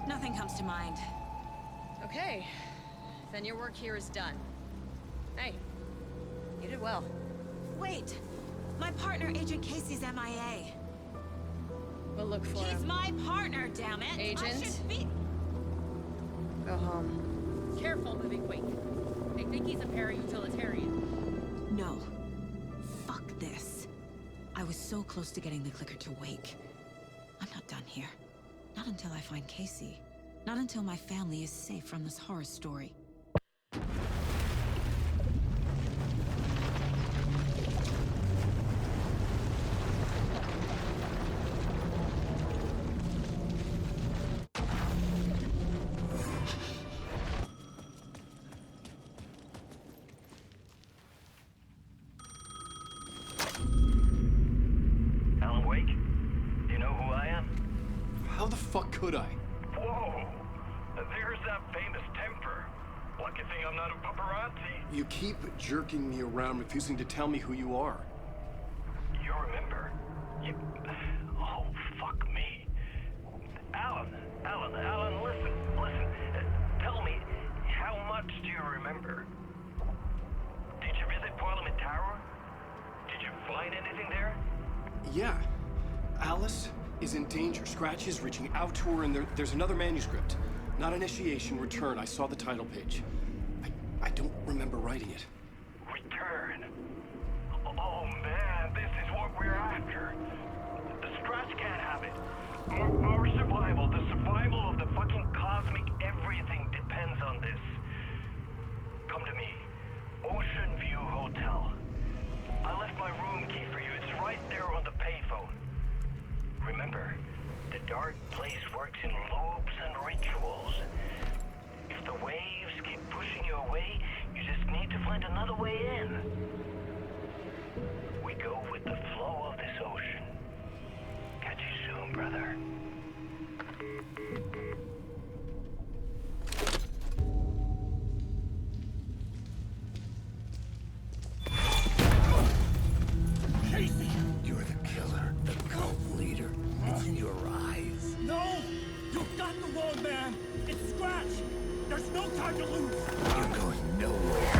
Nothing comes to mind. Okay. Then your work here is done. Hey, you did well. Wait! My partner, Agent Casey's MIA. We'll look for He's him. my partner, damn it! Agent? I should be... Go home. Careful moving Wake. They think he's a para-utilitarian. No. Fuck this. I was so close to getting the clicker to wake. I'm not done here. Not until I find Casey. Not until my family is safe from this horror story. Alan Wake? Do you know who I am? How the fuck could I? Whoa! There's that famous temper. Lucky thing I'm not a paparazzi. You keep jerking me around, refusing to tell me who you are. You remember? You... Oh, fuck me. Alan, listen. Tell me, how much do you remember? Did you visit Parliament Tower? Did you find anything there? Yeah. Alice is in danger. Scratch is reaching out to her, and there's another manuscript. Not initiation, return. I saw the title page. I don't remember writing it. Return. Oh man, this is what we're after. The Scratch can't have it. Our survival, the survival of the fucking cosmic everything depends on this. Come to me. Ocean View Hotel. I left my room key for you. It's right there on the payphone. Remember, the dark place works in loops and rituals. If the waves keep pushing you away, you just need to find another way in. We go with the flow of this ocean. Catch you soon, brother. Casey! You're the killer, the cult leader. It's in your eyes. No! You've got the wrong man! It's Scratch! There's no time to lose! You're going nowhere.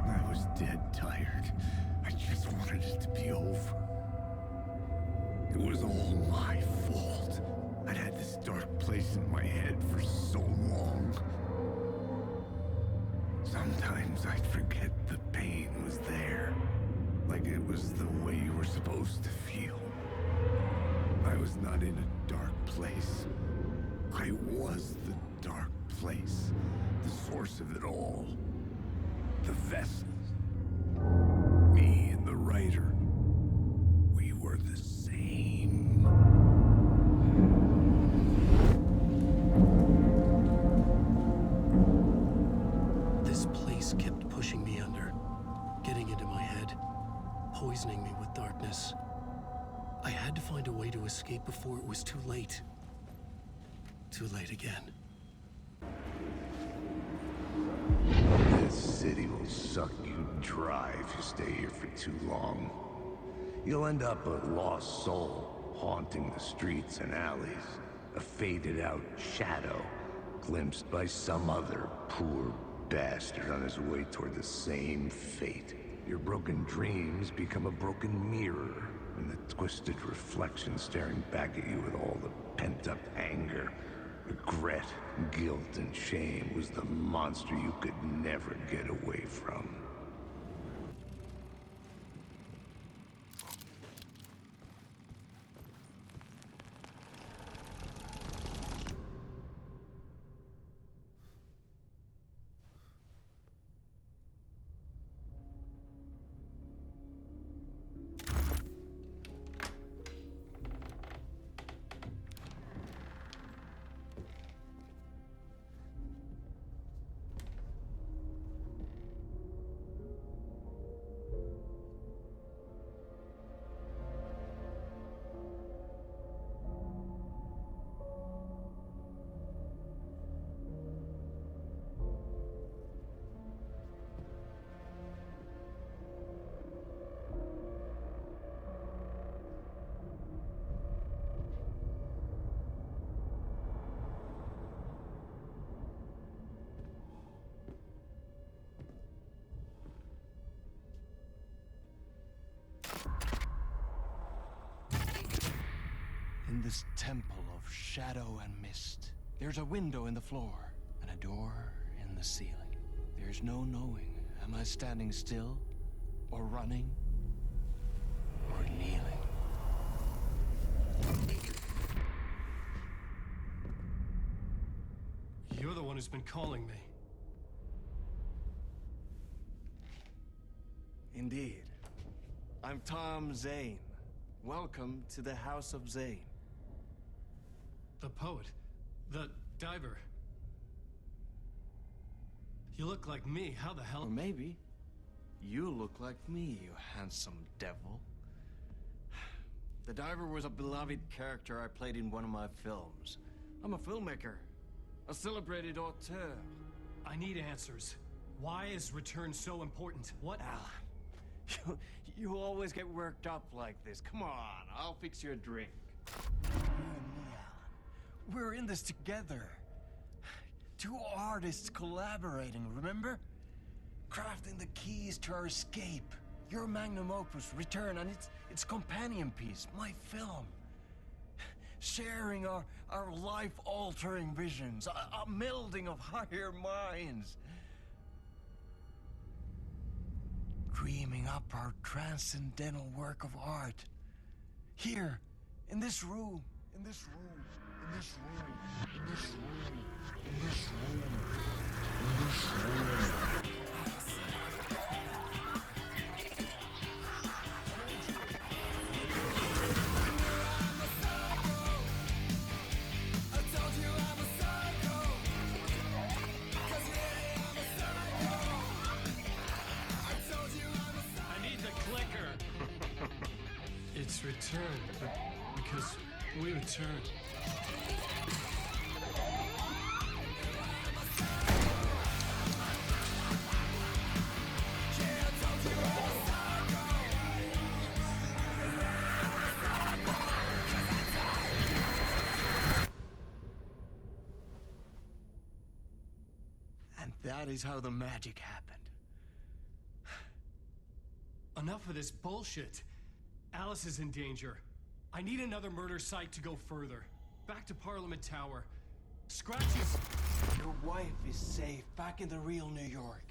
I was dead tired. I just wanted it to be over. It was all my fault. I'd had this dark place in my head for so long. Sometimes I'd forget the pain was there. Like it was the way you were supposed to feel. I was not in a dark place. I was the dark place. The source of it all. The vessel. Me and the writer. We were the same. This place kept pushing me under, getting into my head, poisoning me with darkness. I had to find a way to escape before it was too late. Too late again. This city will suck you dry if you stay here for too long. You'll end up a lost soul, haunting the streets and alleys. A faded-out shadow, glimpsed by some other poor bastard on his way toward the same fate. Your broken dreams become a broken mirror, and the twisted reflection staring back at you with all the pent-up anger, regret, guilt, and shame was the monster you could never get away from. in this temple of shadow and mist. There's a window in the floor and a door in the ceiling. There's no knowing, am I standing still, or running, or kneeling? You're the one who's been calling me. Indeed. I'm Tom Zane. Welcome to the House of Zane. The poet. The diver. You look like me. How the hell? Or maybe you look like me, you handsome devil. The diver was a beloved character I played in one of my films. I'm a filmmaker, a celebrated auteur. I need answers. Why is Return so important? What? Alan, you always get worked up like this. Come on, I'll fix you a drink. You and me, Alan. We're in this together. Two artists collaborating, remember? Crafting the keys to our escape. Your magnum opus, Return, and its companion piece, my film. Sharing our life-altering visions, a melding of higher minds. Dreaming up our transcendental work of art. Here, in this room, in this room, in this room, in this room, in this room, in this room. It's Return, but because we return. And that is how the magic happened. Enough of this bullshit. Alice is in danger. I need another murder site to go further. Back to Parliament Tower. Scratch is... Your wife is safe, back in the real New York.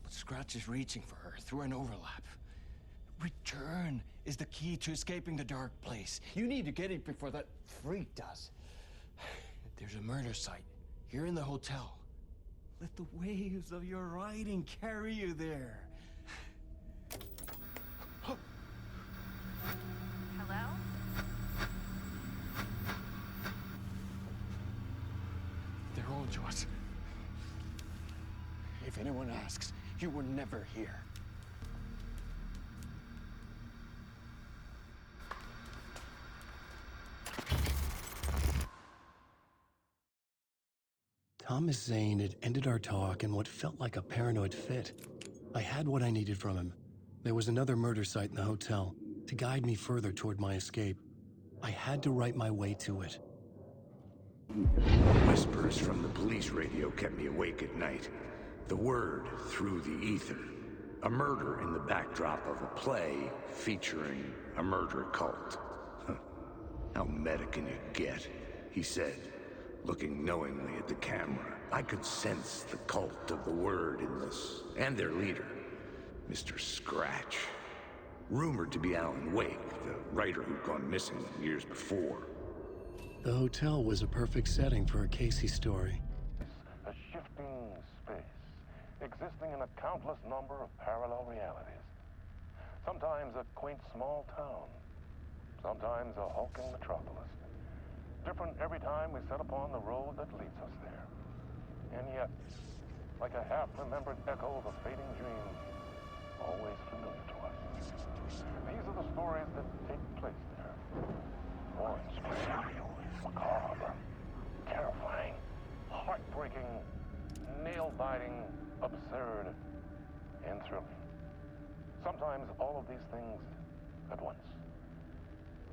But Scratch is reaching for her through an overlap. Return is the key to escaping the dark place. You need to get it before that freak does. There's a murder site here in the hotel. Let the waves of your writing carry you there. Hello? They're all yours. If anyone asks, you were never here. Thomas Zane had ended our talk in what felt like a paranoid fit. I had what I needed from him. There was another murder site in the hotel to guide me further toward my escape. I had to write my way to it. Whispers from the police radio kept me awake at night. The word through the ether. A murder in the backdrop of a play featuring a murder cult. How meta can you get? He said, looking knowingly at the camera. I could sense the cult of the word in this, and their leader, Mr. Scratch. Rumored to be Alan Wake, the writer who'd gone missing years before. The hotel was a perfect setting for a Casey story. A shifting space, existing in a countless number of parallel realities. Sometimes a quaint small town, sometimes a hulking metropolis. Different every time we set upon the road that leads us there. And yet, like a half-remembered echo of a fading dream, always familiar to us. These are the stories that take place there. Awe-inspiring, macabre, terrifying, heartbreaking, nail-biting, absurd, and thrilling. Sometimes all of these things at once.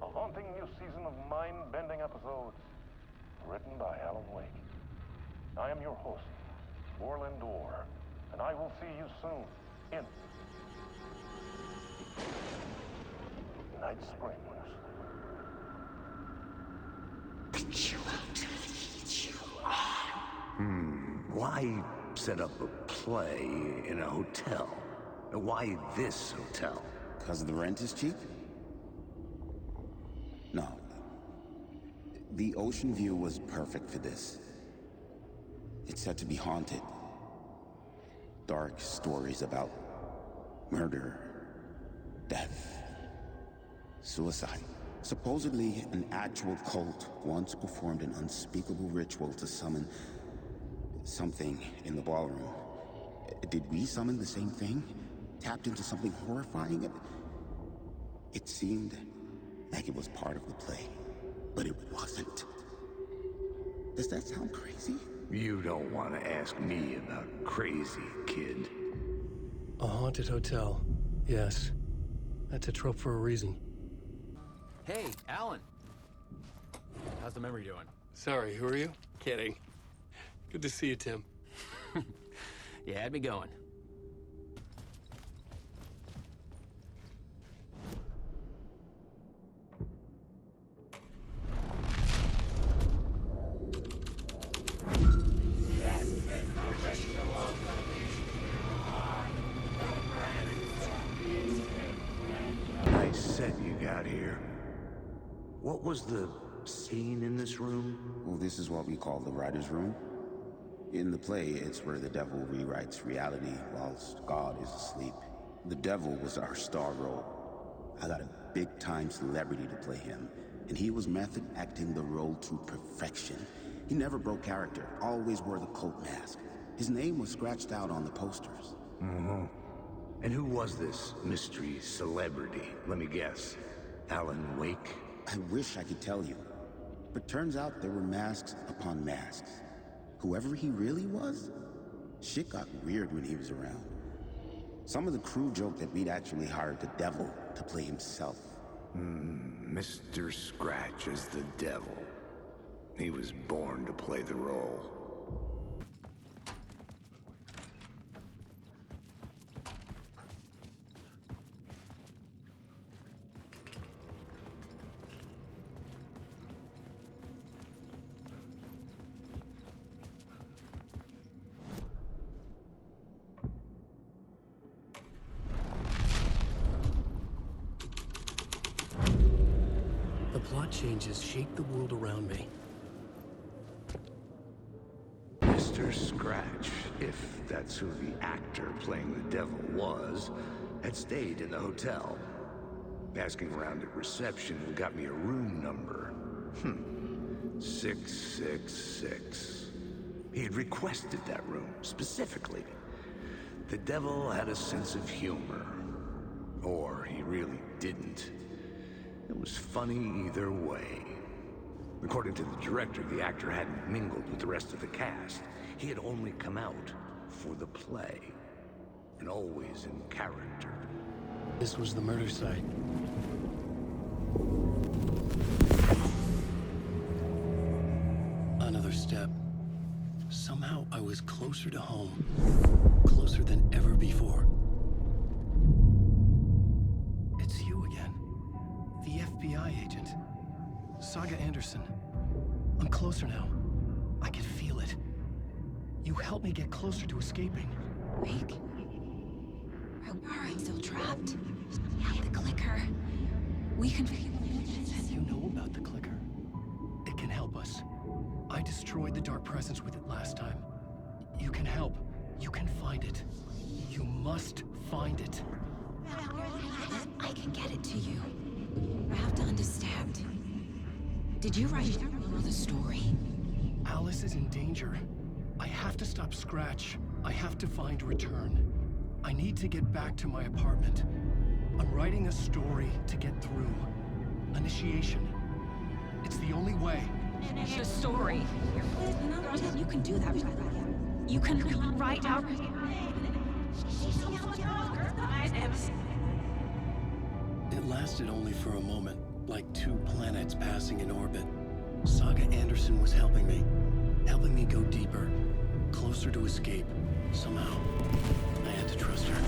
A haunting new season of mind-bending episodes written by Alan Wake. I am your host, Orland Orr, and I will see you soon in Night Springs. Why set up a play in a hotel? Why this hotel? Because the rent is cheap? No. The ocean view was perfect for this. It's said to be haunted. Dark stories about murder, death, suicide. Supposedly, an actual cult once performed an unspeakable ritual to summon something in the ballroom. Did we summon the same thing? Tapped into something horrifying? It seemed like it was part of the play, but it wasn't. Does that sound crazy? You don't want to ask me about crazy, kid. A haunted hotel. Yes. That's a trope for a reason. Hey, Alan. How's the memory doing? Sorry, who are you? Kidding. Good to see you, Tim. You had me going. Nice set you got here. What was the scene in this room? Well, this is what we call the writer's room. In the play, it's where the devil rewrites reality whilst God is asleep. The devil was our star role. I got a big-time celebrity to play him, and he was method acting the role to perfection. He never broke character, always wore the cult mask. His name was scratched out on the posters. And who was this mystery celebrity? Let me guess. Alan Wake? I wish I could tell you, but turns out there were masks upon masks. Whoever he really was, shit got weird when he was around. Some of the crew joked that we'd actually hired the devil to play himself. Mr. Scratch as the devil. He was born to play the role. The plot changes shape the world around me. Mr. Scratch, if that's who the actor playing the devil was, had stayed in the hotel. Asking around at reception got me a room number. 666. He had requested that room, specifically. The devil had a sense of humor. Or he really didn't. It was funny either way. According to the director, the actor hadn't mingled with the rest of the cast. He had only come out for the play. And always in character. This was the murder site. Another step. Somehow I was closer to home. Closer than ever before. It's you again. The FBI agent. Saga Anderson. I'm closer now. I can feel it. You helped me get closer to escaping. Wake? Are we still trapped? Yeah, the clicker. We can... You know about the clicker. It can help us. I destroyed the dark presence with it last time. You can help. You can find it. You must find it. I can get it to you. I have to understand. Did you write the story? Alice is in danger. I have to stop Scratch. I have to find Return. I need to get back to my apartment. I'm writing a story to get through. Initiation. It's the only way. The story. You can do that. You can write out... It lasted only for a moment, like two planets passing in orbit. Saga Anderson was helping me go deeper, closer to escape. Somehow, I had to trust her.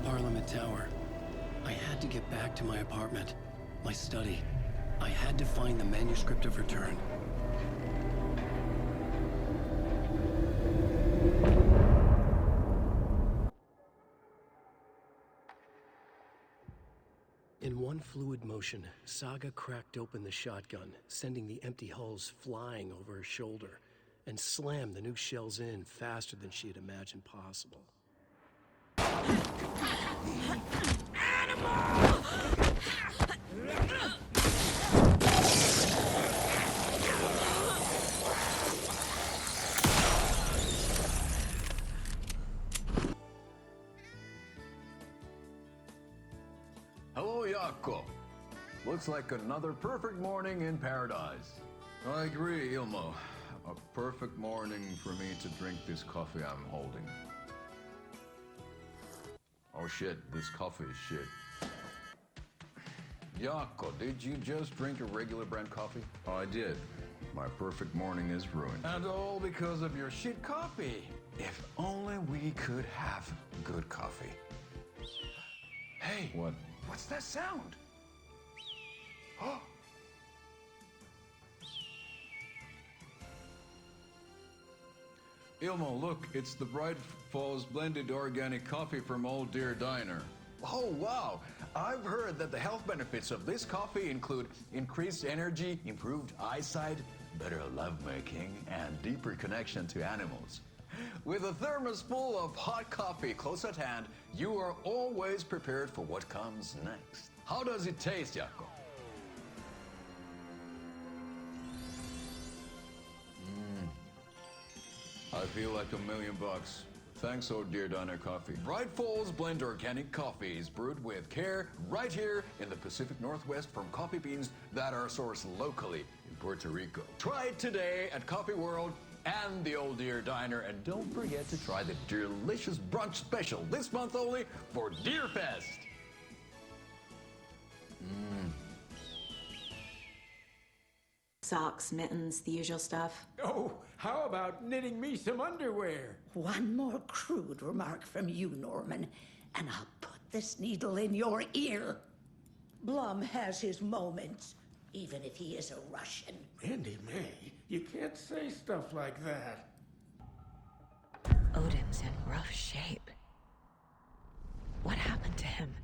Parliament Tower. I had to get back to my apartment, my study. I had to find the manuscript of return. In one fluid motion, Saga cracked open the shotgun, sending the empty hulls flying over her shoulder, and slammed the new shells in faster than she had imagined possible. Hello, Jaakko. Looks like another perfect morning in paradise. I agree, Ilmo. A perfect morning for me to drink this coffee I'm holding. Oh shit, this coffee is shit. Jaakko, did you just drink a regular brand coffee? Oh, I did. My perfect morning is ruined. And all because of your shit coffee. If only we could have good coffee. Hey. What? What's that sound? Oh. Ilmo, look, it's the Bright Falls blended organic coffee from Old Deer Diner. Oh, wow. I've heard that the health benefits of this coffee include increased energy, improved eyesight, better lovemaking, and deeper connection to animals. With a thermos full of hot coffee close at hand, you are always prepared for what comes next. How does it taste, Jaakko? I feel like $1 million. Thanks, Old Deer Diner Coffee. Bright Falls Blend Organic Coffee is brewed with care right here in the Pacific Northwest from coffee beans that are sourced locally in Puerto Rico. Try it today at Coffee World and the Old Deer Diner, and don't forget to try the delicious brunch special this month only for Deer Fest. Socks, mittens, the usual stuff. Oh, how about knitting me some underwear? One more crude remark from you, Norman, and I'll put this needle in your ear. Blum has his moments, even if he is a Russian. Andy May, you can't say stuff like that. Odin's in rough shape. What happened to him?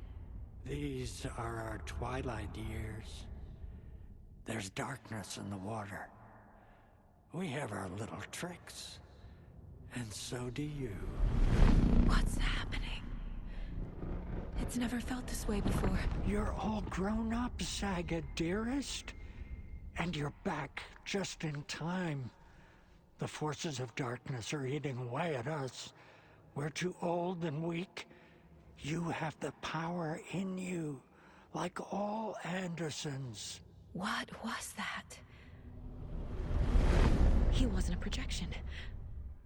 These are our twilight years. There's darkness in the water. We have our little tricks. And so do you. What's happening? It's never felt this way before. You're all grown up, Saga, dearest. And you're back just in time. The forces of darkness are eating away at us. We're too old and weak. You have the power in you, like all Andersons. What was that? He wasn't a projection.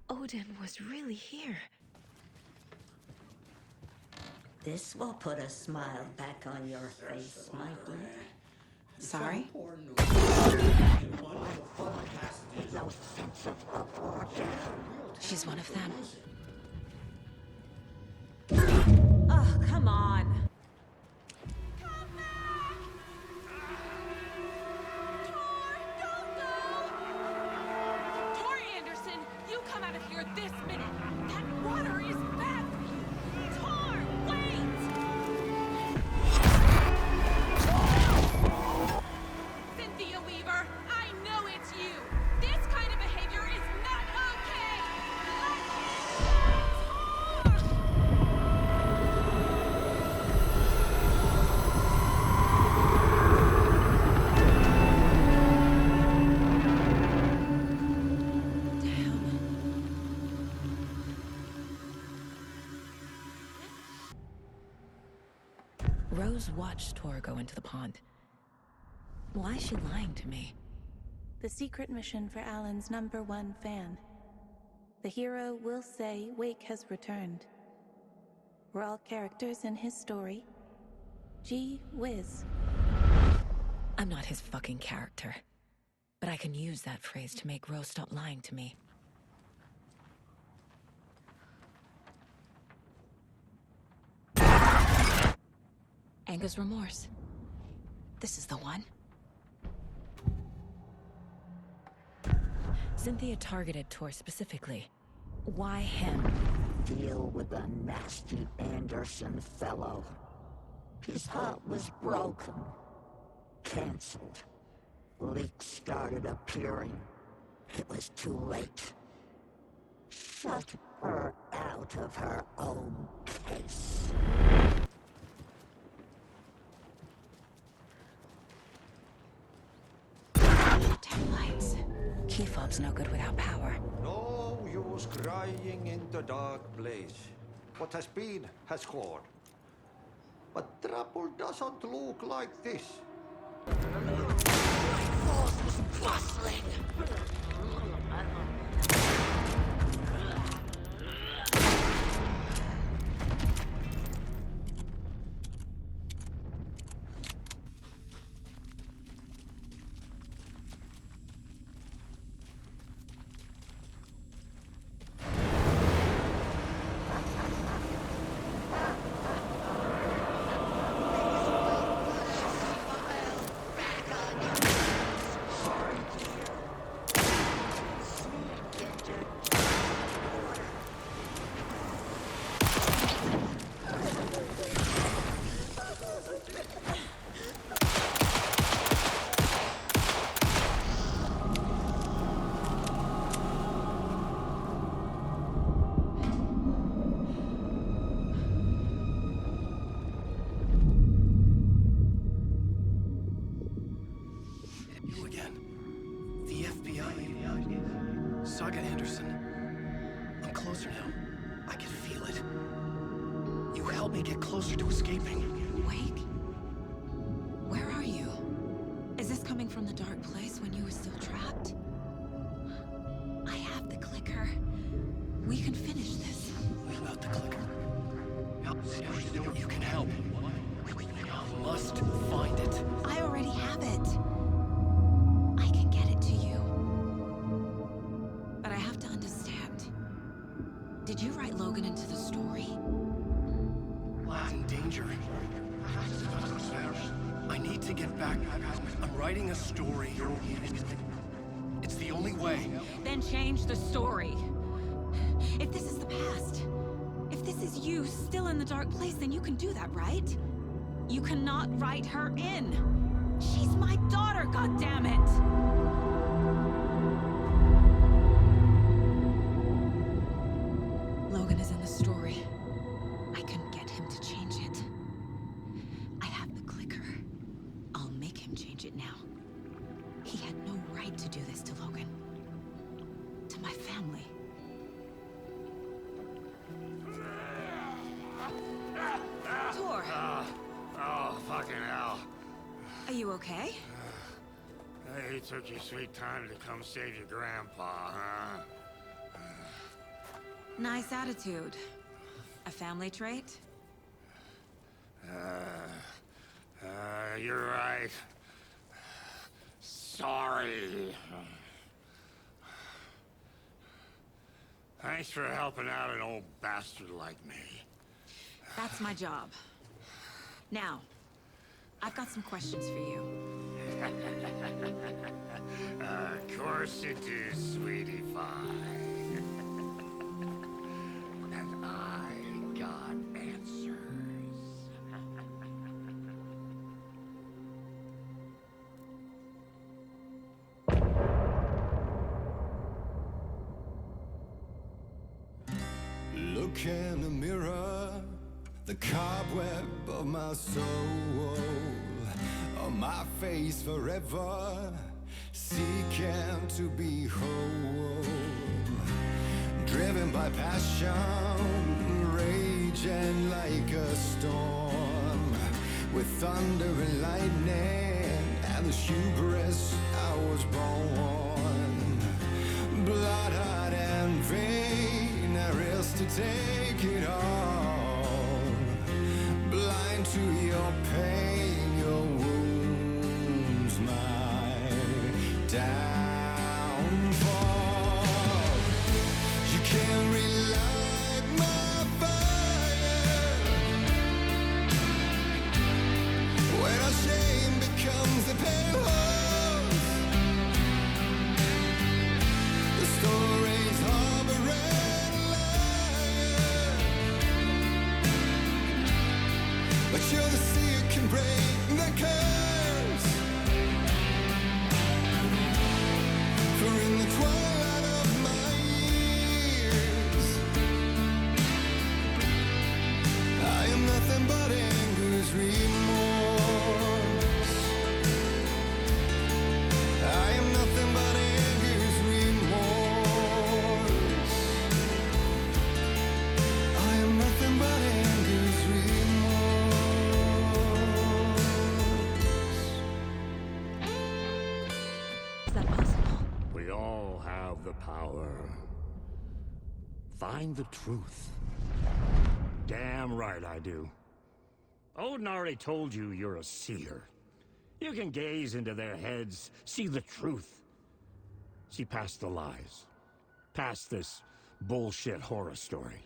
Odin was really here. This will put a smile back on your face, my dear. Sorry? She's one of them. Oh, come on. This minute! That water is bad for you! Tor, wait! Cynthia Weaver, I know it's you! This kind of behavior is not okay! Rose watched Tor go into the pond. Why is she lying to me? The secret mission for Alan's #1 fan. The hero will say Wake has returned. We're all characters in his story. Gee whiz. I'm not his fucking character. But I can use that phrase to make Rose stop lying to me. Anga's remorse. This is the one. Cynthia targeted Tor specifically. Why him? Deal with the nasty Anderson fellow. His heart was broken. Cancelled. Leaks started appearing. It was too late. Shut her out of her own case. Taillights. Key fob's no good without power. No use crying in the dark place. What has been has gone. But trouble doesn't look like this. Force is bustling. Saga Anderson. I'm closer now. I can feel it. You helped me get closer to escaping. Wake? Where are you? Is this coming from the dark place when you were still trapped? I have the clicker. We can finish this. What about the clicker? You can help. I must find it. I already have it. I can get it to you. But I have to understand. Did you write Logan into the story? In danger. I need to get back. I'm writing a story. It's the only way. Then change the story. If this is the past, if this is you still in the dark place, then you can do that, right? You cannot write her in. She's my daughter, goddammit! Logan is in the story. I can get him to change it. I have the clicker. I'll make him change it now. He had no right to do this to Logan. To my family. Tor! Oh, fucking hell. Are you okay? Hey, you took your sweet time to come save your grandpa, huh? Nice attitude. A family trait? You're right. Sorry. Thanks for helping out an old bastard like me. That's my job. Now, I've got some questions for you. Of course you do, sweetie pie. And I got answers. Look in the mirror, the cobweb of my soul, on my face forever, seeking to be whole. Driven by passion, raging like a storm, with thunder and lightning, and the hubris I was born. Blood, heart, and vein, I risk to take it all. Blind to your pain, your wounds, my downfall. You can't relight my fire when our shame becomes the pale horse. all have the power. Find the truth. Damn right I do. Odin already told you you're a seer. You can gaze into their heads, see the truth. See past the lies. Past this bullshit horror story.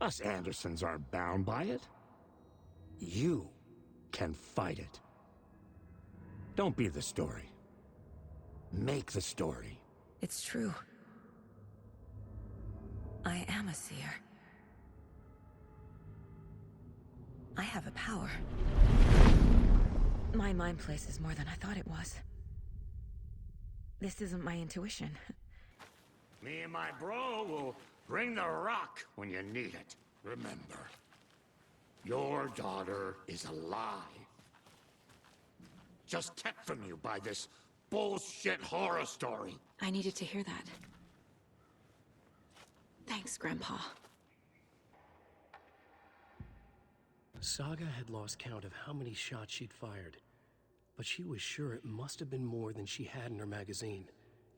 Us Andersons aren't bound by it. You can fight it. Don't be the story. Make the story. It's true. I am a seer. I have a power. My mind place is more than I thought it was. This isn't my intuition. Me and my bro will bring the rock when you need it. Remember, your daughter is alive. Just kept from you by this bullshit horror story. I needed to hear that. Thanks, Grandpa. Saga had lost count of how many shots she'd fired, but she was sure it must have been more than she had in her magazine.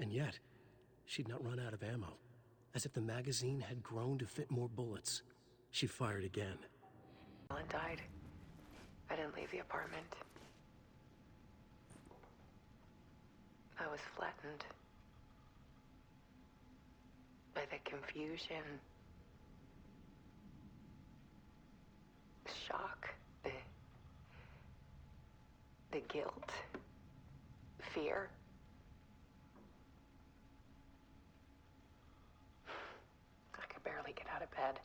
And yet, she'd not run out of ammo. As if the magazine had grown to fit more bullets. She fired again. Alan died. I didn't leave the apartment. I was flattened by the confusion, the shock, the guilt, fear. I could barely get out of bed.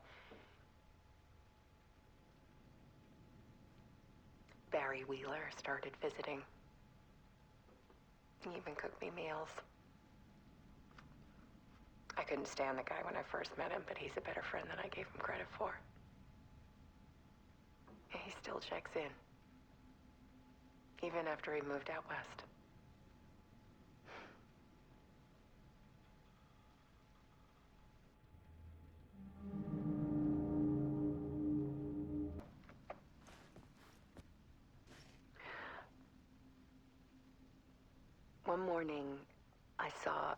Barry Wheeler started visiting. He even cooked me meals. I couldn't stand the guy when I first met him, but he's a better friend than I gave him credit for. And he still checks in. Even after he moved out west. One morning, I saw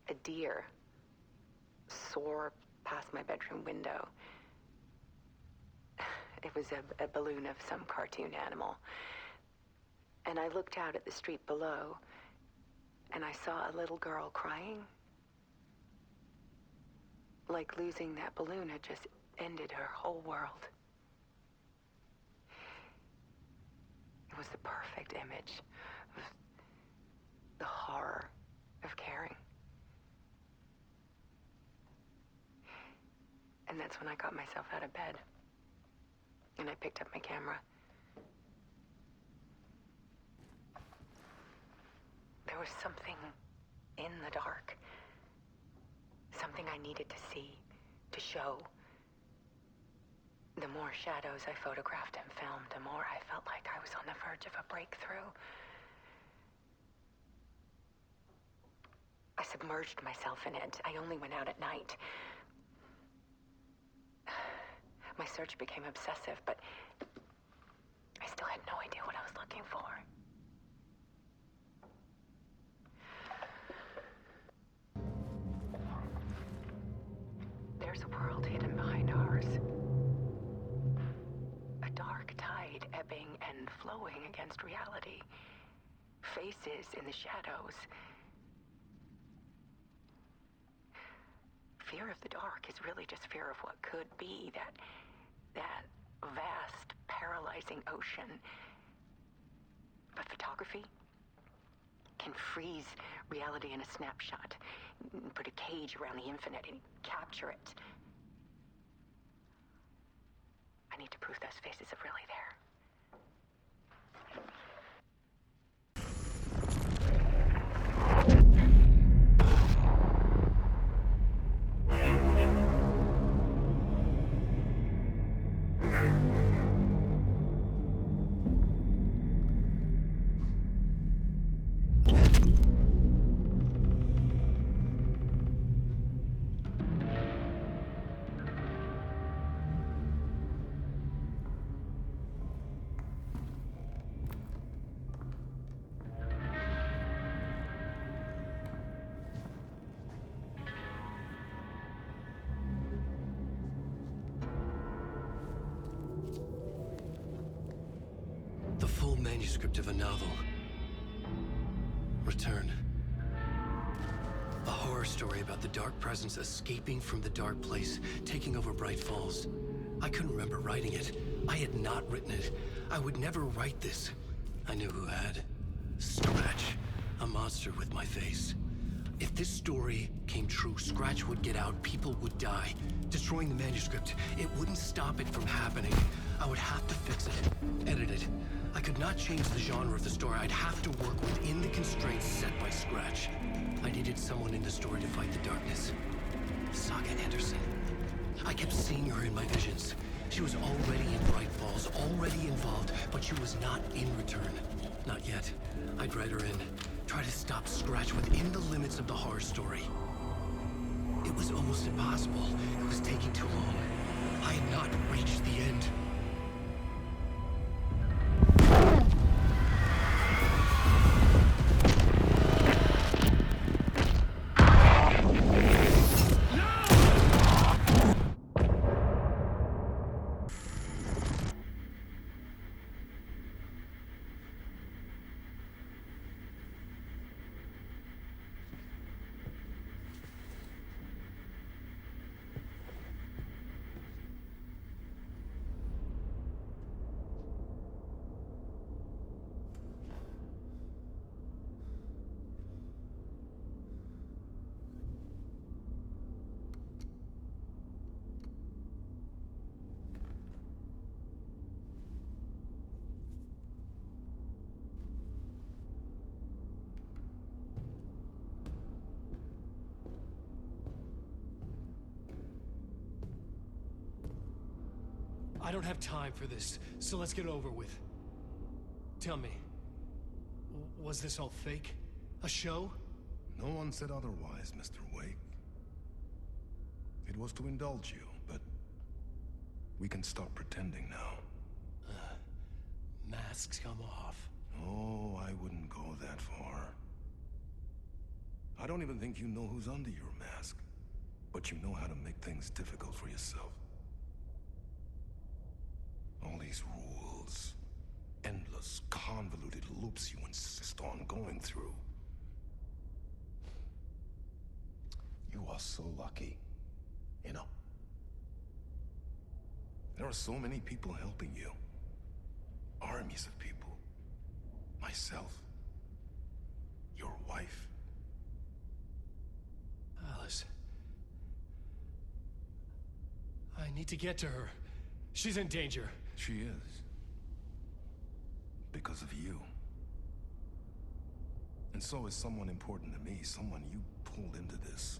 a deer soar past my bedroom window. It was a balloon of some cartoon animal. And I looked out at the street below, and I saw a little girl crying. Like losing that balloon had just ended her whole world. It was the perfect image of the horror of caring. And that's when I got myself out of bed. And I picked up my camera. There was something in the dark. Something I needed to see, to show. The more shadows I photographed and filmed, the more I felt like I was on the verge of a breakthrough. I submerged myself in it. I only went out at night. My search became obsessive, but I still had no idea what I was looking for. There's a world hidden behind ours. A dark tide ebbing and flowing against reality. Faces in the shadows. Fear of the dark is really just fear of what could be, that vast, paralyzing ocean. But photography can freeze reality in a snapshot, put a cage around the infinite and capture it. I need to prove those faces are really there. manuscript of a novel. Return. A horror story about the dark presence escaping from the dark place, taking over Bright Falls. I couldn't remember writing it. I had not written it. I would never write this. I knew who had. Scratch. A monster with my face. If this story came true, Scratch would get out, people would die. Destroying the manuscript, it wouldn't stop it from happening. I would have to fix it, edit it. I could not change the genre of the story. I'd have to work within the constraints set by Scratch. I needed someone in the story to fight the darkness. Saga Anderson. I kept seeing her in my visions. She was already in Bright Falls, already involved, but she was not in Return. Not yet. I'd write her in. Try to stop Scratch within the limits of the horror story. It was almost impossible. It was taking too long. I had not reached the end. I don't have time for this, so let's get it over with. Tell me, was this all fake? A show? No one said otherwise, Mr. Wake. It was to indulge you, but we can stop pretending now. Masks come off. Oh, I wouldn't go that far. I don't even think you know who's under your mask, but you know how to make things difficult for yourself. All these rules, endless, convoluted loops you insist on going through. You are so lucky, you know. There are so many people helping you. Armies of people. Myself. Your wife. Alice. I need to get to her. She's in danger. She is. Because of you. And so is someone important to me, someone you pulled into this.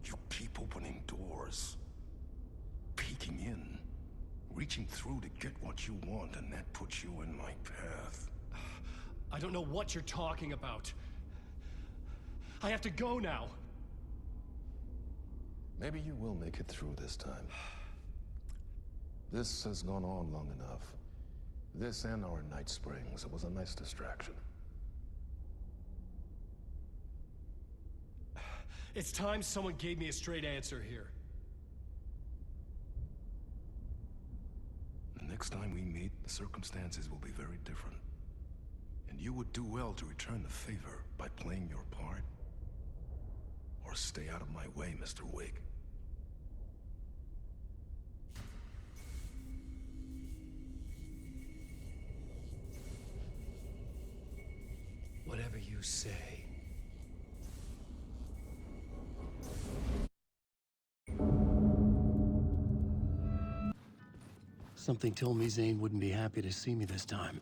You keep opening doors. Peeking in. Reaching through to get what you want, and that puts you in my path. I don't know what you're talking about. I have to go now. Maybe you will make it through this time. This has gone on long enough. This and our Night Springs. It was a nice distraction. It's time someone gave me a straight answer here. The next time we meet, the circumstances will be very different. And you would do well to return the favor by playing your part. Or stay out of my way, Mr. Wake. Whatever you say. Something told me Zane wouldn't be happy to see me this time.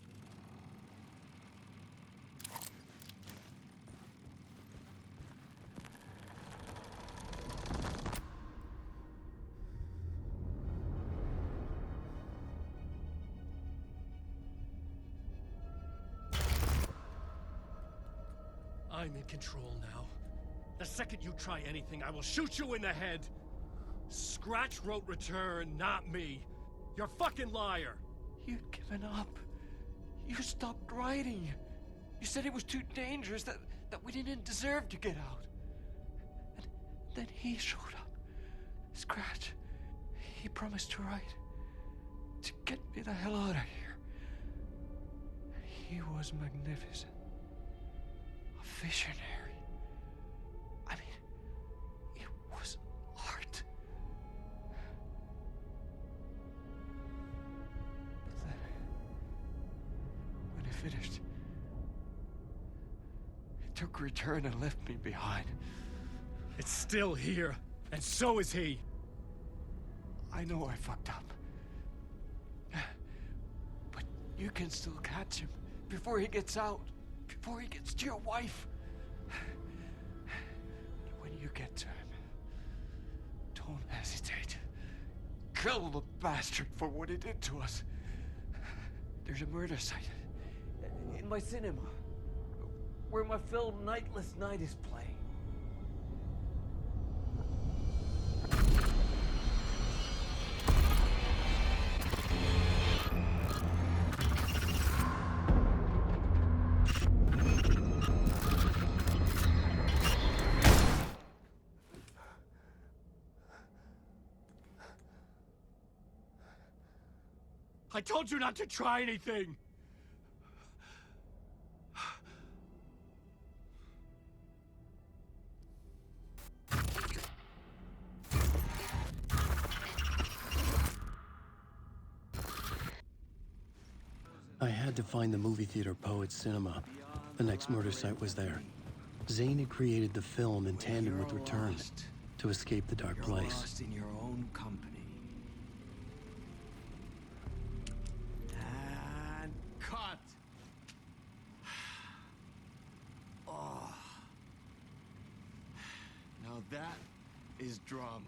I'm in control now. The second you try anything, I will shoot you in the head. Scratch wrote Return, not me. You're a fucking liar. You'd given up. You stopped writing. You said it was too dangerous, that we didn't deserve to get out. And then he showed up. Scratch. He promised to write. To get me the hell out of here. He was magnificent. A visionary. I mean, it was art. But then, when he finished, he took return and left me behind. It's still here, and so is he. I know I fucked up. But you can still catch him before he gets out, before he gets to your wife. When you get to him, don't hesitate. Kill the bastard for what he did to us. There's a murder site in my cinema where my film Nightless Night is playing. I told you not to try anything! I had to find the movie theater Poet Cinema. The next murder site was there. Zane had created the film in tandem with Return to escape the dark place. Lost in your own company. And cut. Oh. Now that is drama.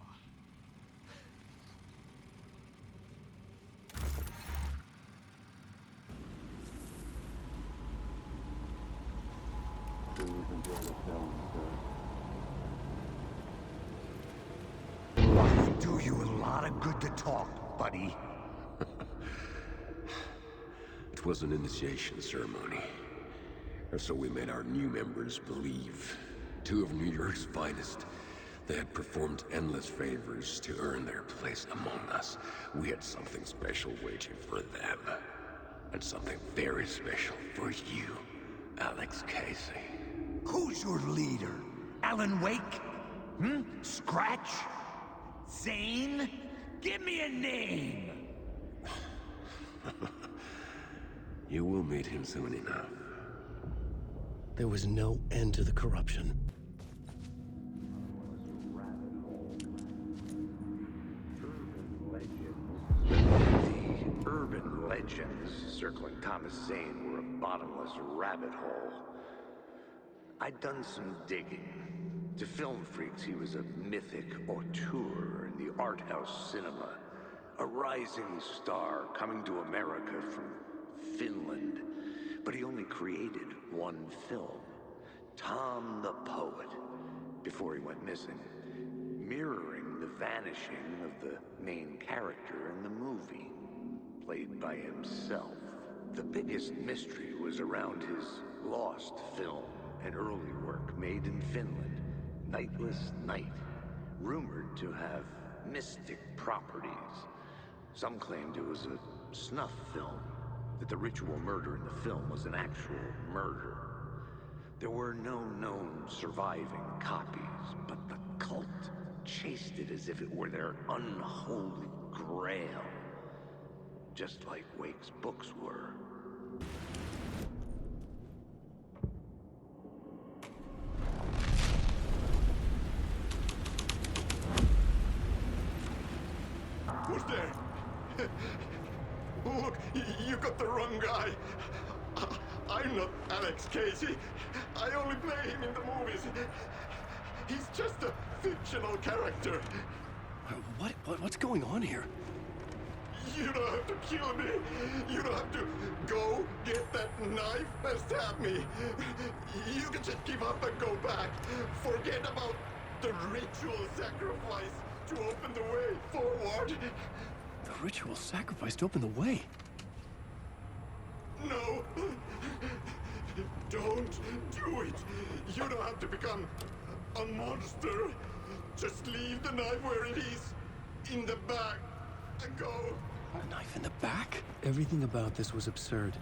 Do you a lot of good to talk, buddy. It was an initiation ceremony. Or so we made our new members believe. Two of New York's finest. They had performed endless favors to earn their place among us. We had something special waiting for them. And something very special for you, Alex Casey. Who's your leader? Alan Wake? Scratch? Zane? Give me a name! You will meet him soon enough. There was no end to the corruption. The urban legends circling Thomas Zane were a bottomless rabbit hole. I'd done some digging. To film freaks, he was a mythic auteur in the art house cinema. A rising star coming to America from Finland. But he only created one film, Tom the Poet, before he went missing. Mirroring the vanishing of the main character in the movie, played by himself. The biggest mystery was around his lost film, an early work made in Finland. Nightless Night, rumored to have mystic properties. Some claimed it was a snuff film, that the ritual murder in the film was an actual murder. There were no known surviving copies, but the cult chased it as if it were their unholy grail. Just like Wake's books were. Who's there? Look, you got the wrong guy. I'm not Alex Casey. I only play him in the movies. He's just a fictional character. What's going on here? You don't have to kill me. You don't have to go get that knife and stab me. You can just give up and go back. Forget about the ritual sacrifice to open the way forward. The ritual sacrifice to open the way? No! Don't do it! You don't have to become a monster. Just leave the knife where it is. In the back. And go. A knife in the back? Everything about this was absurd.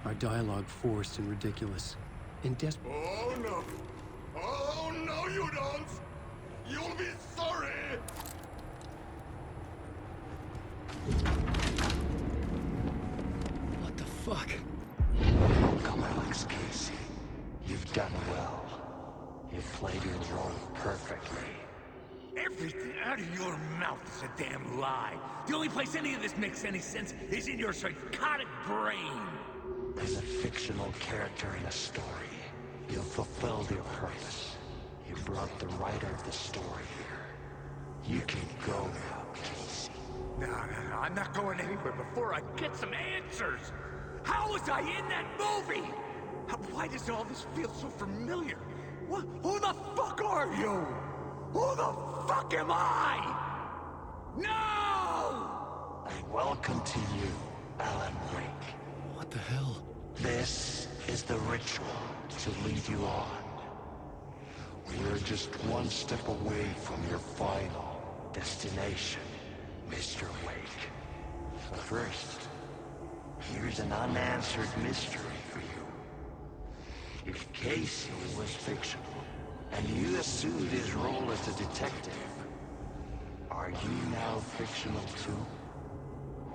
Our dialogue forced and ridiculous. In desperate... Oh no! Oh no, you don't! You'll be sorry! What the fuck? Come, Alex Casey. You've done well. You've played your role perfectly. Everything out of your mouth is a damn lie. The only place any of this makes any sense is in your psychotic brain. As a fictional character in a story, you've fulfilled your purpose. You brought the writer of the story here. You can go now, Casey. No, I'm not going anywhere before I get some answers. How was I in that movie? Why does all this feel so familiar? Who the fuck are you? Who the fuck am I? No! And welcome to you, Alan Wake. What the hell? This is the ritual to lead you on. We're just one step away from your final destination, Mr. Wake. But first, here's an unanswered mystery for you. If Casey was fictional, and you assumed his role as a detective, are you now fictional too?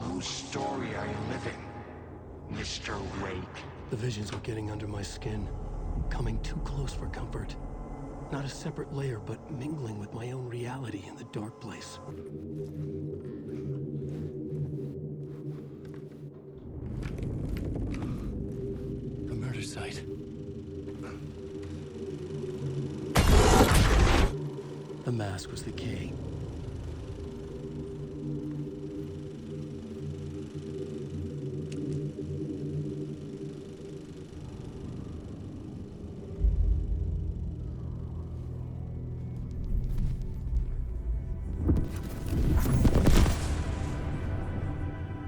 Whose story are you living, Mr. Wake? The visions were getting under my skin, coming too close for comfort. Not a separate layer, but mingling with my own reality in the dark place. A murder site. The mask was the key.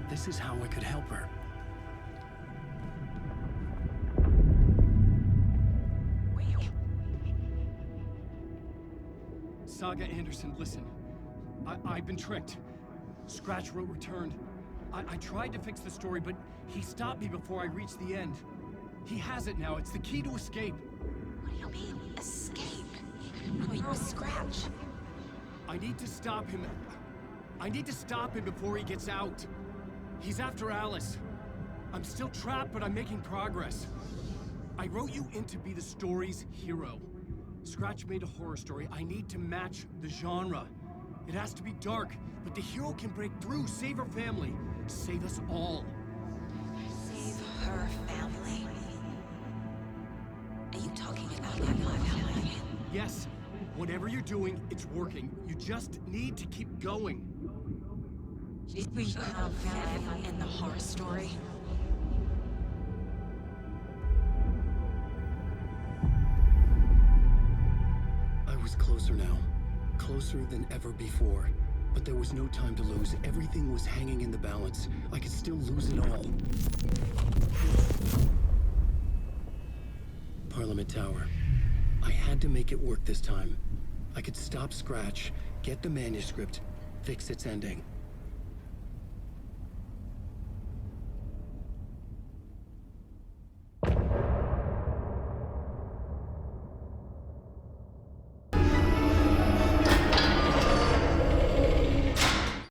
This is how I could help her. Saga Anderson, listen. I've been tricked. Scratch wrote returned. I tried to fix the story, but he stopped me before I reached the end. He has it now. It's the key to escape. What do you mean, escape? You're a Scratch. I need to stop him. I need to stop him before he gets out. He's after Alice. I'm still trapped, but I'm making progress. I wrote you in to be the story's hero. Scratch made a horror story. I need to match the genre. It has to be dark, but the hero can break through, save her family, save us all. Save her family? Are you talking about my family? Yes. Whatever you're doing, it's working. You just need to keep going. We have family in the horror story. I was closer now. Closer than ever before. But there was no time to lose. Everything was hanging in the balance. I could still lose it all. Parliament Tower. I had to make it work this time. I could stop Scratch, get the manuscript, fix its ending.